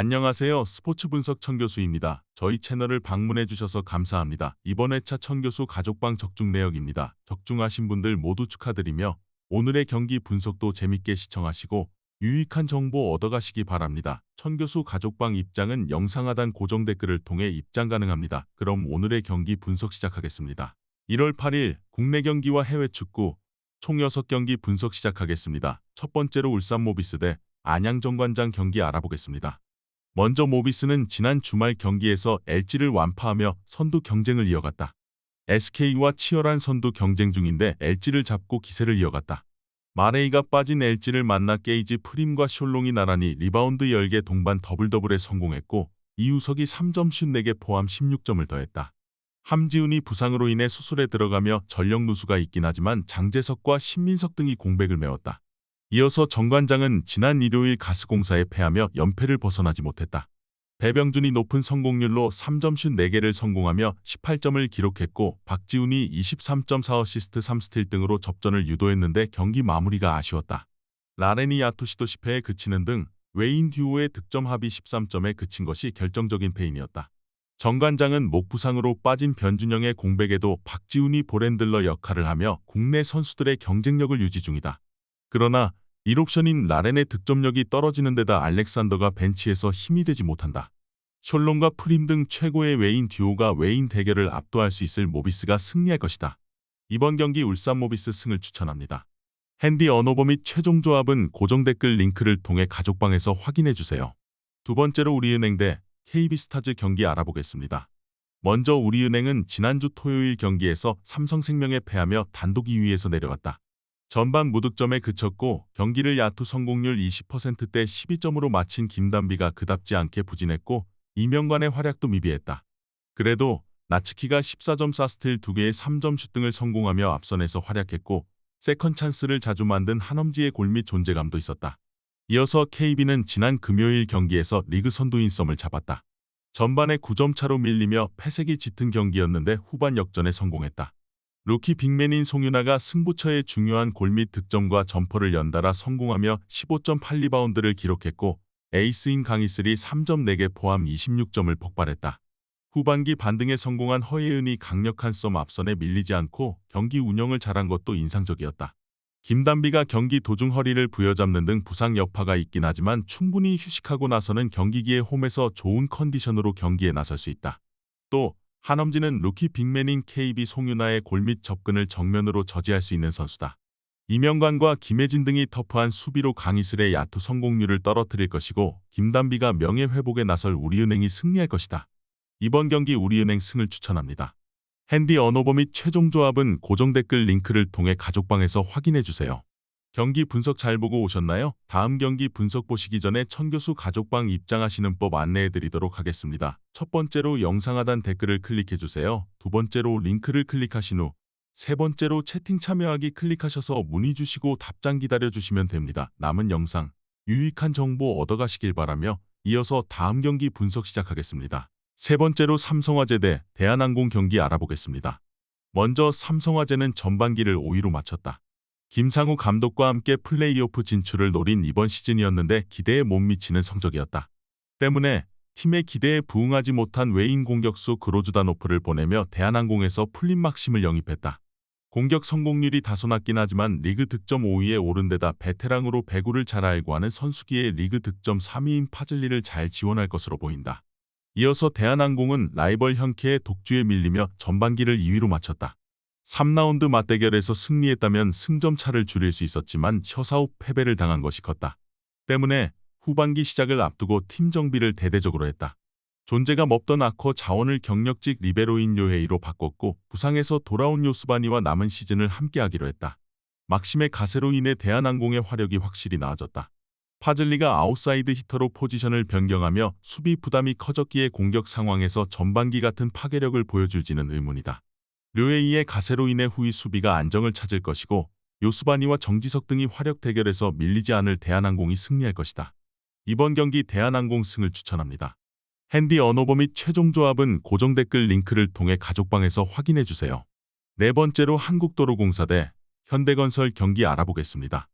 안녕하세요. 스포츠 분석 천교수입니다. 저희 채널을 방문해 주셔서 감사합니다. 이번 회차 천교수 가족방 적중 내역입니다. 적중하신 분들 모두 축하드리며 오늘의 경기 분석도 재밌게 시청하시고 유익한 정보 얻어가시기 바랍니다. 천교수 가족방 입장은 영상 하단 고정 댓글을 통해 입장 가능합니다. 그럼 오늘의 경기 분석 시작하겠습니다. 1월 8일 국내 경기와 해외 축구 총 6경기 분석 시작하겠습니다. 첫 번째로 울산 모비스 대 안양 정관장 경기 알아보겠습니다. 먼저 모비스는 지난 주말 경기에서 LG를 완파하며 선두 경쟁을 이어갔다. SK와 치열한 선두 경쟁 중인데 LG를 잡고 기세를 이어갔다. 마레이가 빠진 LG를 만나 게이지 프림과 숄롱이 나란히 리바운드 10개 동반 더블더블에 성공했고 이우석이 3점 슛 4개 포함 16점을 더했다. 함지훈이 부상으로 인해 수술에 들어가며 전력 누수가 있긴 하지만 장재석과 신민석 등이 공백을 메웠다. 이어서 정관장은 지난 일요일 가스공사에 패하며 연패를 벗어나지 못했다. 배병준이 높은 성공률로 3점 슛 4개를 성공하며 18점을 기록했고 박지훈이 23.4어시스트 3스틸 등으로 접전을 유도했는데 경기 마무리가 아쉬웠다. 라렌이 야투시도 10회에 그치는 등 외인 듀오의 득점 합이 13점에 그친 것이 결정적인 패인이었다. 정관장은 목 부상으로 빠진 변준영의 공백에도 박지훈이 볼핸들러 역할을 하며 국내 선수들의 경쟁력을 유지 중이다. 그러나 1옵션인 라렌의 득점력이 떨어지는 데다 알렉산더가 벤치에서 힘이 되지 못한다. 숄롱과 프림 등 최고의 외인 듀오가 외인 대결을 압도할 수 있을 모비스가 승리할 것이다. 이번 경기 울산 모비스 승을 추천합니다. 핸디 언어버 및 최종 조합은 고정 댓글 링크를 통해 가족방에서 확인해주세요. 두 번째로 우리은행 대 KB스타즈 경기 알아보겠습니다. 먼저 우리은행은 지난주 토요일 경기에서 삼성생명에 패하며 단독 2위에서 내려갔다. 전반 무득점에 그쳤고 경기를 야투 성공률 20%대 12점으로 마친 김단비가 그답지 않게 부진했고 이명관의 활약도 미비했다. 그래도 나츠키가 14점 4스틸 2개의 3점 슛 등을 성공하며 앞선에서 활약했고 세컨 찬스를 자주 만든 한엄지의 골 및 존재감도 있었다. 이어서 KB는 지난 금요일 경기에서 리그 선두인 썸을 잡았다. 전반에 9점 차로 밀리며 패색이 짙은 경기였는데 후반 역전에 성공했다. 루키 빅맨인 송윤아가 승부처의 중요한 골 및 득점과 점퍼를 연달아 성공하며 15.8리바운드를 기록했고 에이스인 강희슬이 3점 4개 포함 26점을 폭발했다. 후반기 반등에 성공한 허예은이 강력한 썸 앞선에 밀리지 않고 경기 운영을 잘한 것도 인상적이었다. 김단비가 경기 도중 허리를 부여잡는 등 부상 여파가 있긴 하지만 충분히 휴식하고 나서는 경기기에 홈에서 좋은 컨디션으로 경기에 나설 수 있다. 또 한엄지는 루키 빅맨인 KB 송윤아의 골 및 접근을 정면으로 저지할 수 있는 선수다. 이명관과 김혜진 등이 터프한 수비로 강희슬의 야투 성공률을 떨어뜨릴 것이고 김단비가 명예회복에 나설 우리은행이 승리할 것이다. 이번 경기 우리은행 승을 추천합니다. 핸디 언어버 및 최종 조합은 고정 댓글 링크를 통해 가족방에서 확인해주세요. 경기 분석 잘 보고 오셨나요? 다음 경기 분석 보시기 전에 천교수 가족방 입장하시는 법 안내해드리도록 하겠습니다. 첫 번째로 영상 하단 댓글을 클릭해주세요. 두 번째로 링크를 클릭하신 후 세 번째로 채팅 참여하기 클릭하셔서 문의 주시고 답장 기다려주시면 됩니다. 남은 영상 유익한 정보 얻어가시길 바라며 이어서 다음 경기 분석 시작하겠습니다. 세 번째로 삼성화재 대 대한항공 경기 알아보겠습니다. 먼저 삼성화재는 전반기를 5위로 마쳤다. 김상우 감독과 함께 플레이오프 진출을 노린 이번 시즌이었는데 기대에 못 미치는 성적이었다. 때문에 팀의 기대에 부응하지 못한 외인 공격수 그로즈다노프를 보내며 대한항공에서 풀린 막심을 영입했다. 공격 성공률이 다소 낮긴 하지만 리그 득점 5위에 오른 데다 베테랑으로 배구를 잘 알고 하는 선수기에 리그 득점 3위인 파즐리를 잘 지원할 것으로 보인다. 이어서 대한항공은 라이벌 현케의 독주에 밀리며 전반기를 2위로 마쳤다. 3라운드 맞대결에서 승리했다면 승점 차를 줄일 수 있었지만 셔사 후 패배를 당한 것이 컸다. 때문에 후반기 시작을 앞두고 팀 정비를 대대적으로 했다. 존재감 없던 아커 자원을 경력직 리베로인 요헤이로 바꿨고 부상에서 돌아온 요스바니와 남은 시즌을 함께하기로 했다. 막심의 가세로 인해 대한항공의 화력이 확실히 나아졌다. 파즐리가 아웃사이드 히터로 포지션을 변경하며 수비 부담이 커졌기에 공격 상황에서 전반기 같은 파괴력을 보여줄지는 의문이다. 류에이의 가세로 인해 후위 수비가 안정을 찾을 것이고 요스바니와 정지석 등이 화력 대결에서 밀리지 않을 대한항공이 승리할 것이다. 이번 경기 대한항공 승을 추천합니다. 핸디 언어버 및 최종 조합은 고정 댓글 링크를 통해 가족방에서 확인해주세요. 네 번째로 한국도로공사 대 현대건설 경기 알아보겠습니다.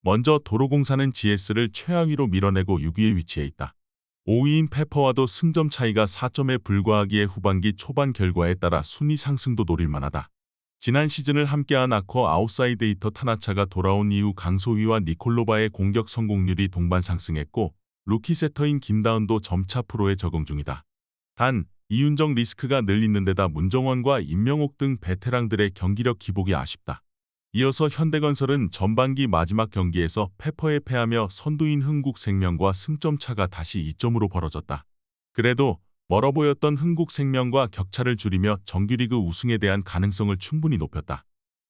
먼저 도로공사는 GS를 최하위로 밀어내고 6위에 위치해 있다. 5위인 페퍼와도 승점 차이가 4점에 불과하기에 후반기 초반 결과에 따라 순위 상승도 노릴 만하다. 지난 시즌을 함께한 아커 아웃사이드 히터 타나차가 돌아온 이후 강소희와 니콜로바의 공격 성공률이 동반 상승했고 루키 세터인 김다은도 점차 프로에 적응 중이다. 단 이윤정 리스크가 늘 있는 데다 문정원과 임명옥 등 베테랑들의 경기력 기복이 아쉽다. 이어서 현대건설은 전반기 마지막 경기에서 페퍼에 패하며 선두인 흥국생명과 승점 차가 다시 2점으로 벌어졌다. 그래도 멀어 보였던 흥국생명과 격차를 줄이며 정규리그 우승에 대한 가능성을 충분히 높였다.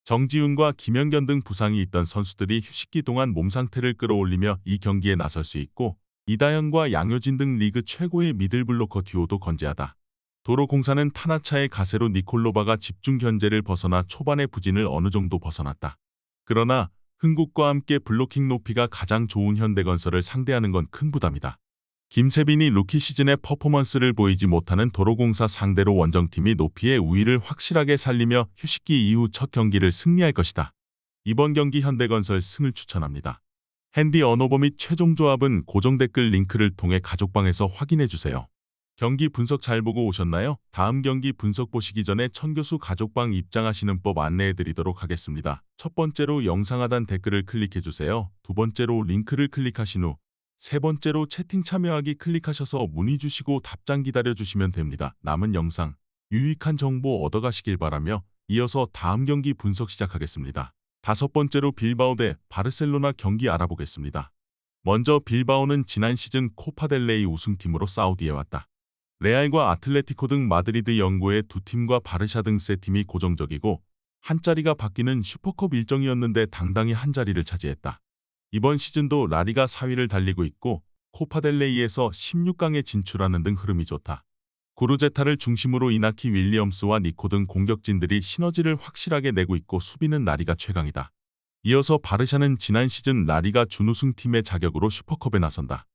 정지훈과 김연견 등 부상이 있던 선수들이 휴식기 동안 몸 상태를 끌어올리며 이 경기에 나설 수 있고 이다현과 양효진 등 리그 최고의 미들블로커 듀오도 건재하다. 도로공사는 타나차의 가세로 니콜로바가 집중 견제를 벗어나 초반의 부진을 어느 정도 벗어났다. 그러나 흥국과 함께 블로킹 높이가 가장 좋은 현대건설을 상대하는 건 큰 부담이다. 김세빈이 루키 시즌의 퍼포먼스를 보이지 못하는 도로공사 상대로 원정팀이 높이의 우위를 확실하게 살리며 휴식기 이후 첫 경기를 승리할 것이다. 이번 경기 현대건설 승을 추천합니다. 핸디 언오버 및 최종 조합은 고정 댓글 링크를 통해 가족방에서 확인해주세요. 경기 분석 잘 보고 오셨나요? 다음 경기 분석 보시기 전에 천교수 가족방 입장하시는 법 안내해드리도록 하겠습니다. 첫 번째로 영상 하단 댓글을 클릭해주세요. 두 번째로 링크를 클릭하신 후 세 번째로 채팅 참여하기 클릭하셔서 문의 주시고 답장 기다려주시면 됩니다. 남은 영상 유익한 정보 얻어가시길 바라며 이어서 다음 경기 분석 시작하겠습니다. 다섯 번째로 빌바오 대 바르셀로나 경기 알아보겠습니다. 먼저 빌바오는 지난 시즌 코파델레이 우승팀으로 사우디에 왔다. 레알과 아틀레티코 등 마드리드 영구의 두 팀과 바르샤 등 세 팀이 고정적이고 한 자리가 바뀌는 슈퍼컵 일정이었는데 당당히 한 자리를 차지했다. 이번 시즌도 라리가 4위를 달리고 있고 코파델레이에서 16강에 진출하는 등 흐름이 좋다. 구르제타를 중심으로 이나키 윌리엄스와 니코 등 공격진들이 시너지를 확실하게 내고 있고 수비는 라리가 최강이다. 이어서 바르샤는 지난 시즌 라리가 준우승팀의 자격으로 슈퍼컵에 나선다.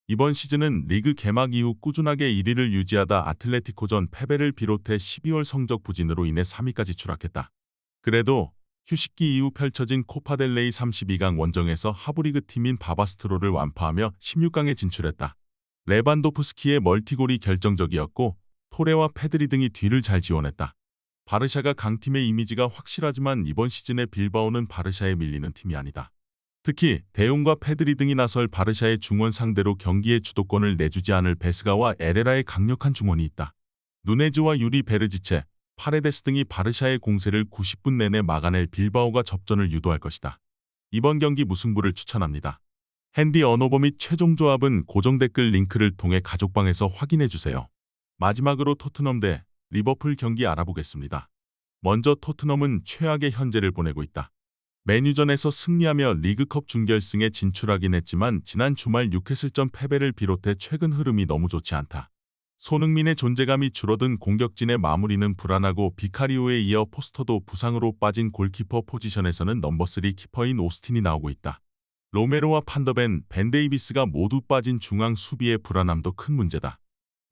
이번 시즌은 리그 개막 이후 꾸준하게 1위를 유지하다 아틀레티코전 패배를 비롯해 12월 성적 부진으로 인해 3위까지 추락했다. 그래도 휴식기 이후 펼쳐진 코파델레이 32강 원정에서 하브리그 팀인 바바스트로를 완파하며 16강에 진출했다. 레반도프스키의 멀티골이 결정적이었고 토레와 페드리 등이 뒤를 잘 지원했다. 바르샤가 강팀의 이미지가 확실하지만 이번 시즌의 빌바오는 바르샤에 밀리는 팀이 아니다. 특히 대용과 페드리 등이 나설 바르샤의 중원 상대로 경기의 주도권을 내주지 않을 베스가와 에레라의 강력한 중원이 있다. 누네즈와 유리 베르지체, 파레데스 등이 바르샤의 공세를 90분 내내 막아낼 빌바오가 접전을 유도할 것이다. 이번 경기 무승부를 추천합니다. 핸디 언오버 및 최종 조합은 고정 댓글 링크를 통해 가족방에서 확인해주세요. 마지막으로 토트넘 대 리버풀 경기 알아보겠습니다. 먼저 토트넘은 최악의 현재를 보내고 있다. 맨유전에서 승리하며 리그컵 준결승에 진출하긴 했지만 지난 주말 뉴캐슬전 패배를 비롯해 최근 흐름이 너무 좋지 않다. 손흥민의 존재감이 줄어든 공격진의 마무리는 불안하고 비카리오에 이어 포스터도 부상으로 빠진 골키퍼 포지션에서는 넘버3 키퍼인 오스틴이 나오고 있다. 로메로와 판더벤, 벤 데이비스가 모두 빠진 중앙 수비의 불안함도 큰 문제다.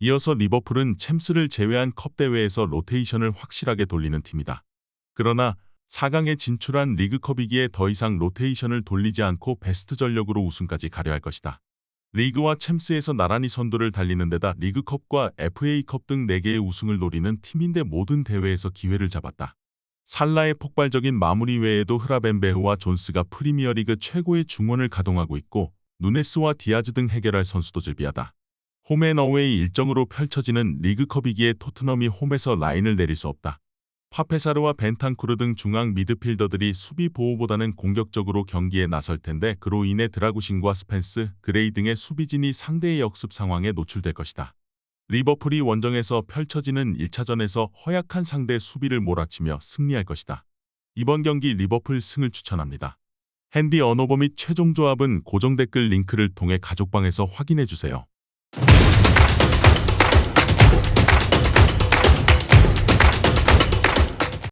이어서 리버풀은 챔스를 제외한 컵 대회에서 로테이션을 확실하게 돌리는 팀이다. 그러나 4강에 진출한 리그컵이기에 더 이상 로테이션을 돌리지 않고 베스트 전력으로 우승까지 가려 할 것이다. 리그와 챔스에서 나란히 선두를 달리는 데다 리그컵과 FA컵 등 4개의 우승을 노리는 팀인데 모든 대회에서 기회를 잡았다. 살라의 폭발적인 마무리 외에도 흐라벤베흐와 존스가 프리미어리그 최고의 중원을 가동하고 있고 누네스와 디아즈 등 해결할 선수도 즐비하다. 홈앤어웨이 일정으로 펼쳐지는 리그컵이기에 토트넘이 홈에서 라인을 내릴 수 없다. 파페사르와 벤탄쿠르 등 중앙 미드필더들이 수비 보호보다는 공격적으로 경기에 나설 텐데 그로 인해 드라구신과 스펜스, 그레이 등의 수비진이 상대의 역습 상황에 노출될 것이다. 리버풀이 원정에서 펼쳐지는 1차전에서 허약한 상대 수비를 몰아치며 승리할 것이다. 이번 경기 리버풀 승을 추천합니다. 핸디 언오버 및 최종 조합은 고정 댓글 링크를 통해 가족방에서 확인해주세요.